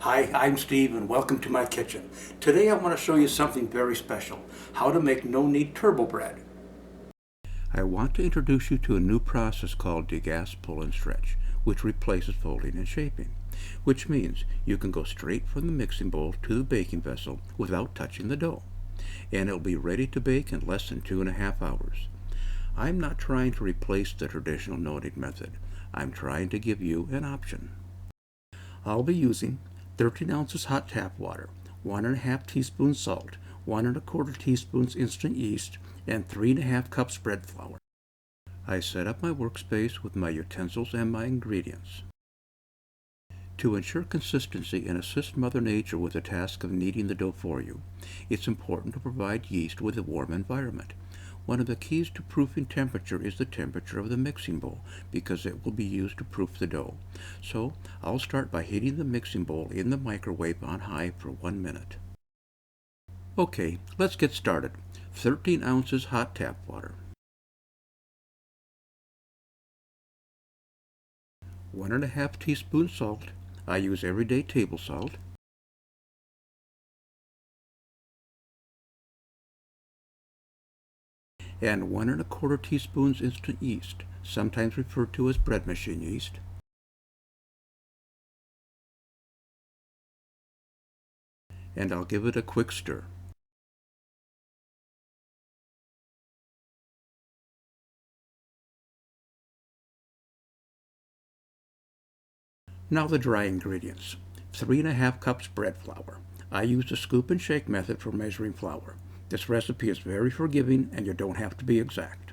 Hi, I'm Steve and welcome to my kitchen. Today I want to show you something very special, how to make no-knead turbo bread. I want to introduce you to a new process called degas pull and stretch, which replaces folding and shaping, which means you can go straight from the mixing bowl to the baking vessel without touching the dough, and it'll be ready to bake in less than 2.5 hours. I'm not trying to replace the traditional no-knead method. I'm trying to give you an option. I'll be using 13 ounces hot tap water, 1.5 teaspoons salt, 1.25 teaspoons instant yeast, and 3.5 cups bread flour. I set up my workspace with my utensils and my ingredients. To ensure consistency and assist Mother Nature with the task of kneading the dough for you, it's important to provide yeast with a warm environment. One of the keys to proofing temperature is the temperature of the mixing bowl, because it will be used to proof the dough. So I'll start by heating the mixing bowl in the microwave on high for 1 minute. Okay, let's get started. 13 ounces hot tap water, 1.5 teaspoons salt. I use everyday table salt. And 1.25 teaspoons instant yeast, sometimes referred to as bread machine yeast. And I'll give it a quick stir. Now the dry ingredients. 3.5 cups bread flour. I use the scoop and shake method for measuring flour. This recipe is very forgiving and you don't have to be exact.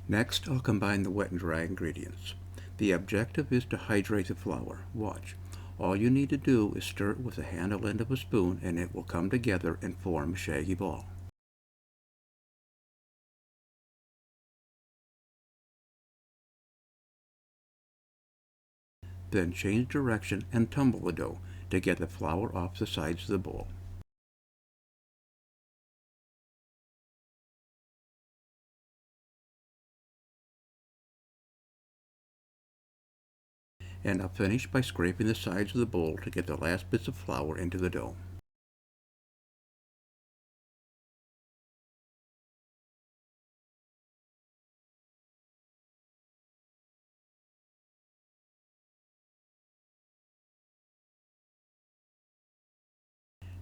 Next, I'll combine the wet and dry ingredients. The objective is to hydrate the flour. Watch. All you need to do is stir it with the handle end of a spoon and it will come together and form a shaggy ball. Then change direction and tumble the dough to get the flour off the sides of the bowl. And I'll finish by scraping the sides of the bowl to get the last bits of flour into the dough.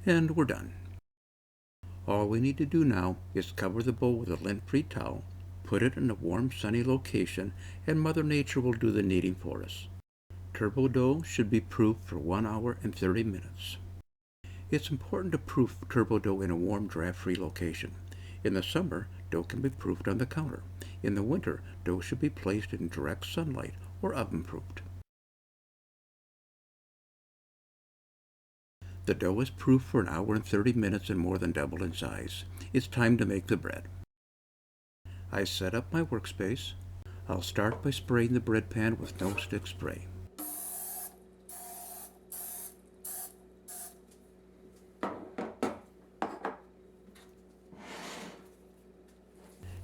And we're done. All we need to do now is cover the bowl with a lint-free towel, put it in a warm, sunny location, and Mother Nature will do the kneading for us. Turbo dough should be proofed for 1 hour and 30 minutes. It's important to proof turbo dough in a warm, draft-free location. In the summer, dough can be proofed on the counter. In the winter, dough should be placed in direct sunlight or oven-proofed. The dough is proofed for 1 hour and 30 minutes and more than double in size. It's time to make the bread. I set up my workspace. I'll start by spraying the bread pan with no-stick spray.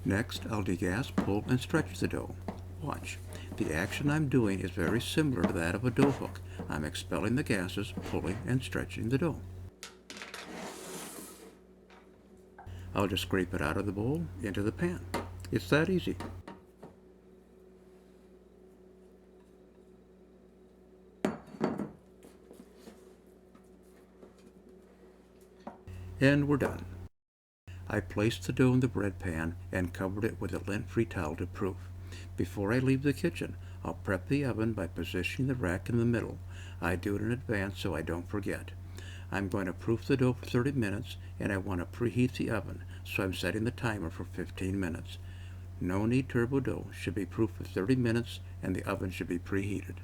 Next, I'll degas, pull, and stretch the dough. Watch. The action I'm doing is very similar to that of a dough hook. I'm expelling the gases, pulling, and stretching the dough. I'll just scrape it out of the bowl into the pan. It's that easy. And we're done. I placed the dough in the bread pan and covered it with a lint-free towel to proof. Before I leave the kitchen, I'll prep the oven by positioning the rack in the middle. I do it in advance so I don't forget. I'm going to proof the dough for 30 minutes and I want to preheat the oven, so I'm setting the timer for 15 minutes. No-knead turbo dough should be proofed for 30 minutes and the oven should be preheated.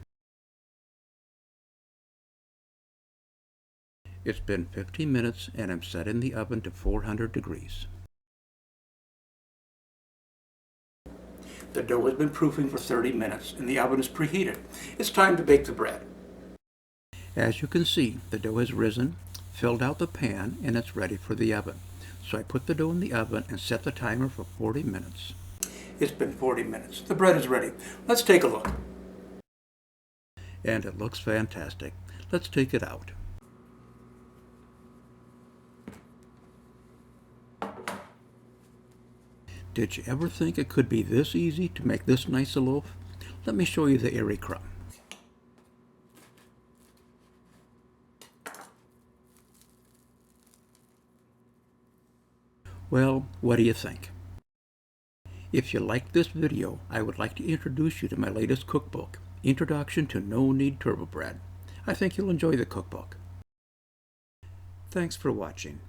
It's been 15 minutes and I'm setting the oven to 400 degrees. The dough has been proofing for 30 minutes and the oven is preheated. It's time to bake the bread. As you can see, the dough has risen, filled out the pan, and it's ready for the oven. So I put the dough in the oven and set the timer for 40 minutes. It's been 40 minutes. The bread is ready. Let's take a look. And it looks fantastic. Let's take it out. Did you ever think it could be this easy to make this nice a loaf? Let me show you the airy crumb. Well, what do you think? If you liked this video, I would like to introduce you to my latest cookbook, Introduction to No-Knead Turbo Bread. I think you'll enjoy the cookbook. Thanks for watching.